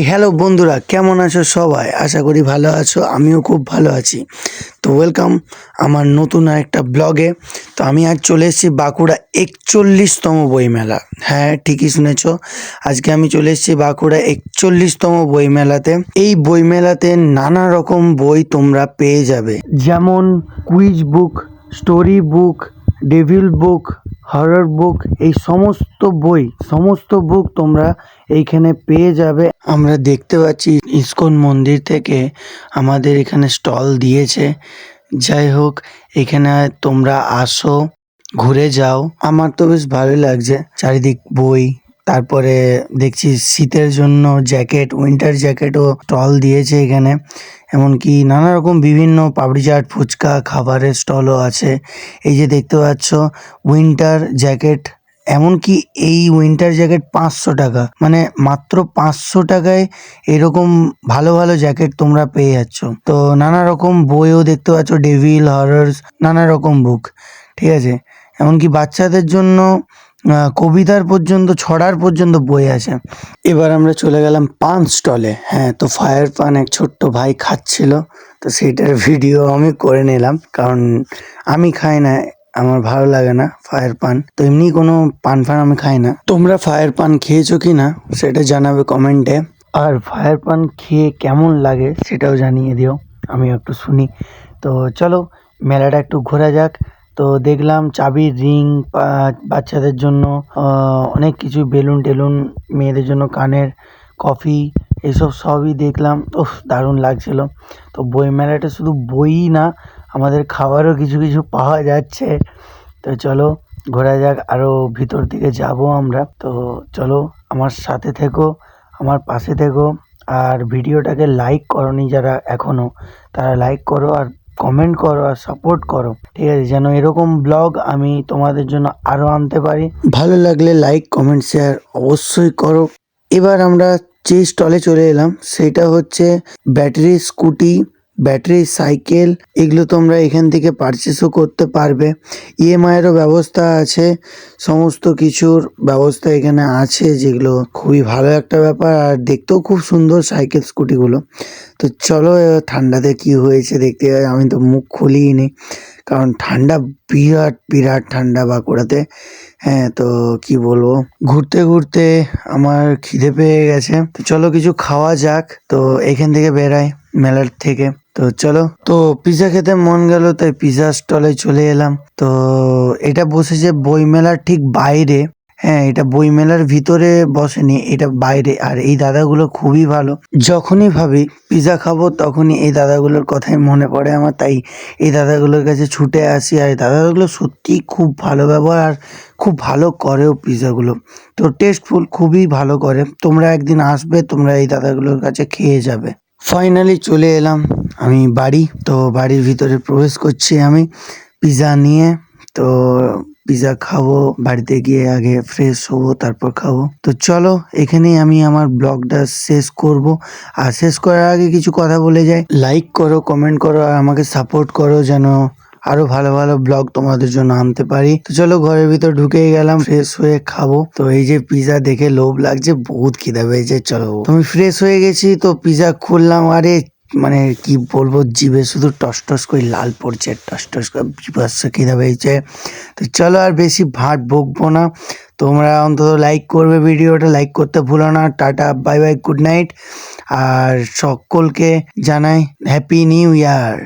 Hello বন্ধুরা, কেমন আছো সবাই? আশা করি ভালো আছো, আমিও খুব ভালো আছি। তো ওয়েলকাম আমার নতুন আরেকটা ব্লগে। তো আমি আজ চলে এসেছি বাঁকুড়া 41তম বইমেলা। হ্যাঁ, ঠিকই শুনেছো, আজকে আমি চলে এসেছি বাঁকুড়া 41তম বইমেলাতে। এই বইমেলাতে নানা রকম বই তোমরা পেয়ে যাবে, যেমন কুইজ বুক, স্টোরি বুক, ডেভিল বুক, হরর বুক, এই সমস্ত বুক তোমরা এইখানে পেয়ে যাবে। আমরা দেখতে পাচ্ছি ইসকন মন্দির থেকে আমাদের এখানে স্টল দিয়েছে। যাই হোক, এখানে তোমরা আসো, ঘুরে যাও। আমার তো বেশ ভালোই লাগছে, চারিদিক বই। তারপরে দেখছি শীতের জন্য জ্যাকেট, উইন্টার জ্যাকেটও স্টল দিয়েছে এখানে। এমনকি নানা রকম বিভিন্ন পাপড়ি চাট, ফুচকা, খাবারের স্টলও আছে। এই যে দেখতে পাচ্ছ উইন্টার জ্যাকেট, এমনকি এই উইন্টার জ্যাকেট 500 টাকা, মানে মাত্র 500 টাকায় এরকম ভালো ভালো জ্যাকেট তোমরা পেয়ে যাচ্ছ। তো নানা রকম বইও দেখতে পাচ্ছ, ডেভিল, হররস, নানা রকম বুক। ঠিক আছে, এমনকি বাচ্চাদের জন্য কবিতার পর্যন্ত, ছড়ার পর্যন্ত বই আছে। এবার আমরা চলে গেলাম পান স্টলে। হ্যাঁ, তো ফায়ার পান এক ছোট্ট ভাই খাচ্ছিল, তো সেইটার ভিডিও আমি করে নিলাম, কারণ আমি খাই না, আমার ভালো লাগে না ফায়ার পান। তো এমনি কোনো পান ফান আমি খাই না। তোমরা ফায়ার পান খেয়েছো কি না সেটা জানাবে কমেন্টে, আর ফায়ার পান খেয়ে কেমন লাগে সেটাও জানিয়ে দিও, আমি একটু শুনি। তো চলো মেলাটা একটু ঘোরা যাক। তো দেখলাম চাবির রিং, বাচ্চাদের জন্য অনেক কিছু, বেলুন টেলুন, মেয়েদের জন্য কানের, কফি, এসব সবই দেখলাম। দারুণ লাগছিল। তো বই মেলাটা শুধু বইই না, আমাদের খাবারও কিছু কিছু পাওয়া যাচ্ছে। তো চলো ঘোরা যাক, আরও ভিতর দিকে যাব আমরা। তো চলো আমার সাথে থেকো, আমার পাশে থেকো। আর ভিডিওটাকে লাইক করনি যারা এখনও, তারা লাইক করো, আর কমেন্ট করো, আর সাপোর্ট করো। ঠিক আছে, যেন এরকম ব্লগ আমি তোমাদের জন্য আরও আনতে পারি। ভালো লাগলে লাইক, কমেন্ট, শেয়ার অবশ্যই করো। এবার আমরা যে স্টলে চলে এলাম সেটা হচ্ছে ব্যাটারি স্কুটি, ব্যাটারি সাইকেল। এগুলো তোমরা এখান থেকে পারচেসও করতে পারবে। ইএমআইয়েরও ব্যবস্থা আছে, সমস্ত কিছুর ব্যবস্থা এখানে আছে, যেগুলো খুবই ভালো একটা ব্যাপার। আর দেখতেও খুব সুন্দর সাইকেল স্কুটিগুলো। তো চলো, ঠান্ডাতে কি হয়েছে দেখতে যাই। আমি তো মুখ খুলিই নি, কারণ ঠান্ডা, বিরাট বিরাট ঠান্ডা বাঁকুড়াতে। হ্যাঁ, তো কি বলবো, ঘুরতে ঘুরতে আমার খিদে পেয়ে গেছে। তো চলো কিছু খাওয়া যাক। তো এখান থেকে বেরাই মেলার থেকে। তো চলো, তো পিৎজা খেতে মন গেল, তাই পিৎজা স্টলে চলে এলাম। তো এটা বসেছে বই মেলার ঠিক বাইরে। হ্যাঁ, এটা বই মেলার ভিতরে বসেনি, এটা বাইরে। আর এই দাদাগুলো খুবই ভালো। যখনই ভাবি পিৎজা খাবো, তখনই এই দাদাগুলোর কথাই মনে পড়ে আমার, তাই এই দাদাগুলোর কাছে ছুটে আসি। আর এই দাদাগুলো সত্যি খুব ভালো ব্যবহার, আর খুব ভালো করেও পিৎজাগুলো। তো টেস্টফুল, খুবই ভালো করে। তোমরা একদিন আসবে, তোমরা এই দাদাগুলোর কাছে খেয়ে যাবে। ফাইনালি চলে এলাম আমি বাড়ি। তো বাড়ির ভিতরে প্রবেশ করছি আমি পিৎজা নিয়ে। তো পিৎজা খাবো, বাড়িতে গিয়ে আগে ফ্রেশ হবো, তারপর খাবো। তো চলো, এখানেই আমি আমার ব্লগটা শেষ করব। আর শেষ করার আগে কিছু কথা বলে যাই, লাইক করো, কমেন্ট করো, আর আমাকে সাপোর্ট করো, যেন আরো ভালো ভালো ব্লগ তোমাদের জন্য আনতে পারি। তো চলো, ঘরের ভিতর ঢুকেই গেলাম, ফ্রেশ হয়ে খাবো। তো এই যে পিৎজা দেখে লোভ লাগছে, বহুত খিদে পেয়েছে। চলো, তুমি ফ্রেশ হয়ে গেছি, তো পিৎজা খুললাম। আরে মানে কি বলবো, জিভে শুধু টস টস করে লাল পড়ছে, টস টস করে বিভৎস খিদে পেয়েছে। তো চলো, আর বেশি ভাট বকবো না। তোমরা অন্তত লাইক করবে, ভিডিওটা লাইক করতে ভুলো না। Tata, bye bye, good night. আর সকলকে জানাই হ্যাপি নিউ ইয়ার।